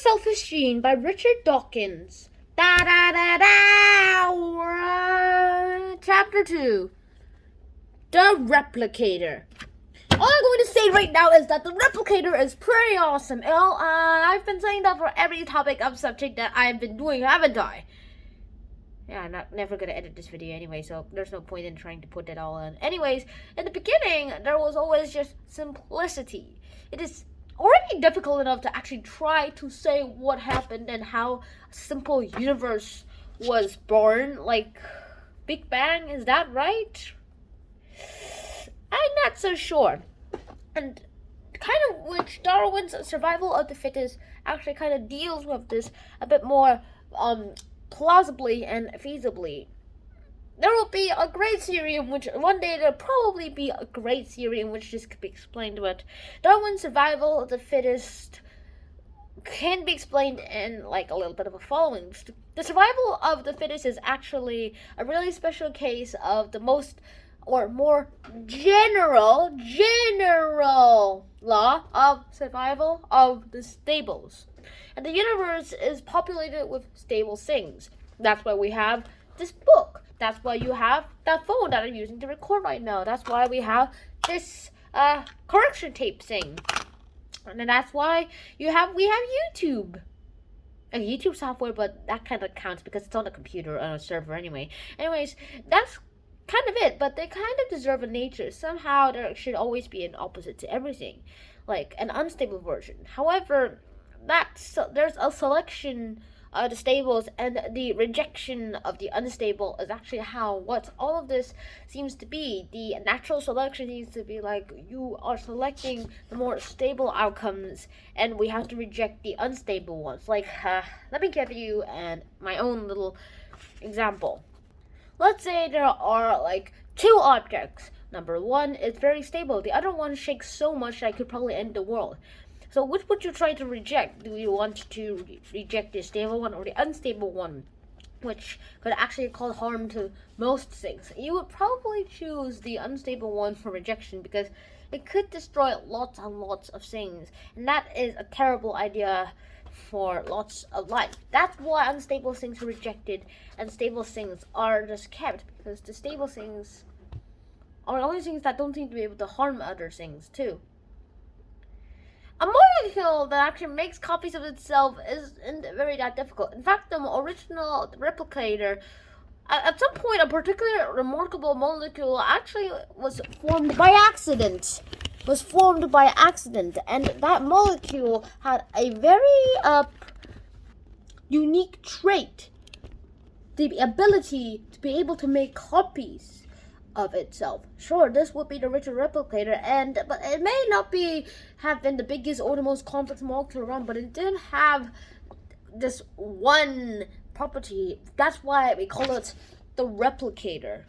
Selfish Gene by Richard Dawkins. Chapter 2. The Replicator. All I'm going to say right now is that the Replicator is pretty awesome. I've been saying that for every topic of subject that I've been doing, haven't I? Yeah, I'm never going to edit this video anyway, so there's no point in trying to put it all in. Anyways, in the beginning, there was always just simplicity. It is already difficult enough to actually try to say what happened and how a simple universe was born. Like, Big Bang, is that right? I'm not so sure. And kind of which Darwin's survival of the fittest actually kind of deals with this a bit more plausibly and feasibly. There will be a great theory in which one day there'll probably be a great theory in which this could be explained, but Darwin's survival of the fittest can be explained in like a little bit of a following. The survival of the fittest is actually a really special case of the most or more general law of survival of the stables. And the universe is populated with stable things. That's why we have this book. That's why you have that phone that I'm using to record right now. That's why we have this correction tape thing. And then that's why we have YouTube. A YouTube software, but that kind of counts because it's on a computer on a server anyway. Anyways, that's kind of it, but they kind of deserve a nature. Somehow there should always be an opposite to everything, like an unstable version. However, there's a selection of the stables, and the rejection of the unstable is actually how what all of this seems to be. The natural selection seems to be like you are selecting the more stable outcomes, and we have to reject the unstable ones. Like, let me give you my own little example. Let's say there are like two objects. Number one is very stable. The other one shakes so much that I could probably end the world. So which would you try to reject? Do you want to reject the stable one or the unstable one, which could actually cause harm to most things? You would probably choose the unstable one for rejection because it could destroy lots and lots of things. And that is a terrible idea for lots of life. That's why unstable things are rejected and stable things are just kept, because the stable things are only things that don't seem to be able to harm other things too. A molecule that actually makes copies of itself isn't very that difficult. In fact, the original replicator, at some point, a particularly remarkable molecule actually was formed by accident. And that molecule had a very unique trait: the ability to be able to make copies of itself. Sure, this would be the original replicator, but it may not have been the biggest or the most complex molecule around, but it did have this one property. That's why we call it the replicator.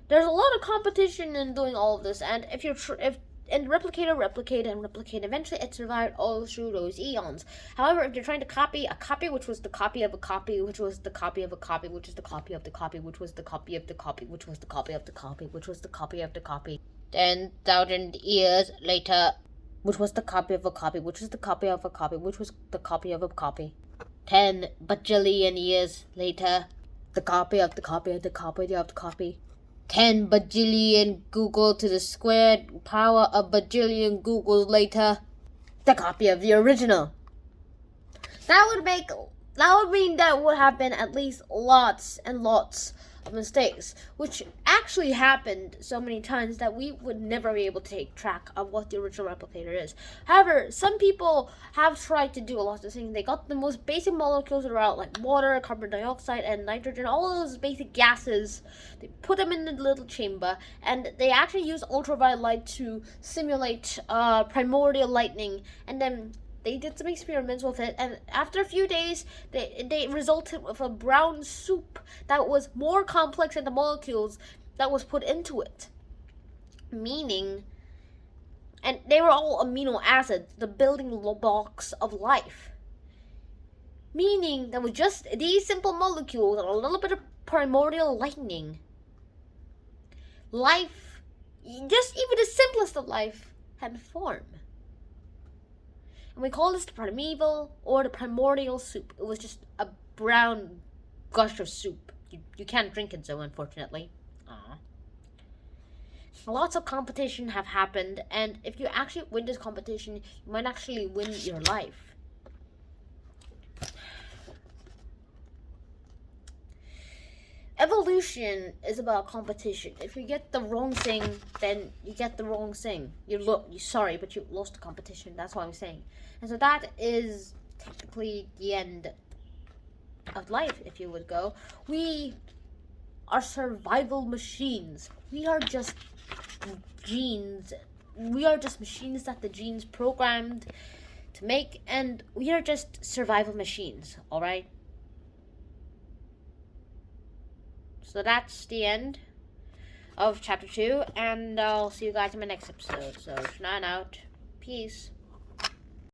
There's a lot of competition in doing all of this, and if replicator, eventually it survived all through those eons. However, if you're trying to copy a copy, which was the copy of a copy, which was the copy of a copy, which is the copy of the copy, which was the copy of the copy, which was the copy of the copy, which was the copy of the copy, 10,000 years later, which was the copy of a copy, which was the copy of a copy, which was the copy of a copy, 10 bajillion years later, the copy of the copy of the copy of the copy, 10 bajillion Google to the squared power of bajillion Googles later, the copy of the original. That would mean that would have been at least lots and lots of mistakes, which actually happened so many times that we would never be able to take track of what the original replicator is. However, some people have tried to do a lot of things. They got the most basic molecules around, like water, carbon dioxide, and nitrogen, all those basic gases. They put them in the little chamber, and they actually use ultraviolet light to simulate primordial lightning, and then they did some experiments with it, and after a few days, they resulted with a brown soup that was more complex than the molecules that was put into it. Meaning, and they were all amino acids, the building blocks of life. Meaning that with just these simple molecules and a little bit of primordial lightning, life, just even the simplest of life, had formed. And we call this the primeval or the primordial soup. It was just a brown gush of soup. You can't drink it, so unfortunately. Aww. Lots of competition have happened, and if you actually win this competition, you might actually win your life. Evolution is about competition. If you get the wrong thing, then you get the wrong thing. You're sorry, but you lost the competition. That's what I'm saying. And so that is technically the end of life, if you would go. We are survival machines. We are just genes. We are just machines that the genes programmed to make, and we are just survival machines, alright? So that's the end of chapter 2, and I'll see you guys in my next episode. So, Shnan out. Peace.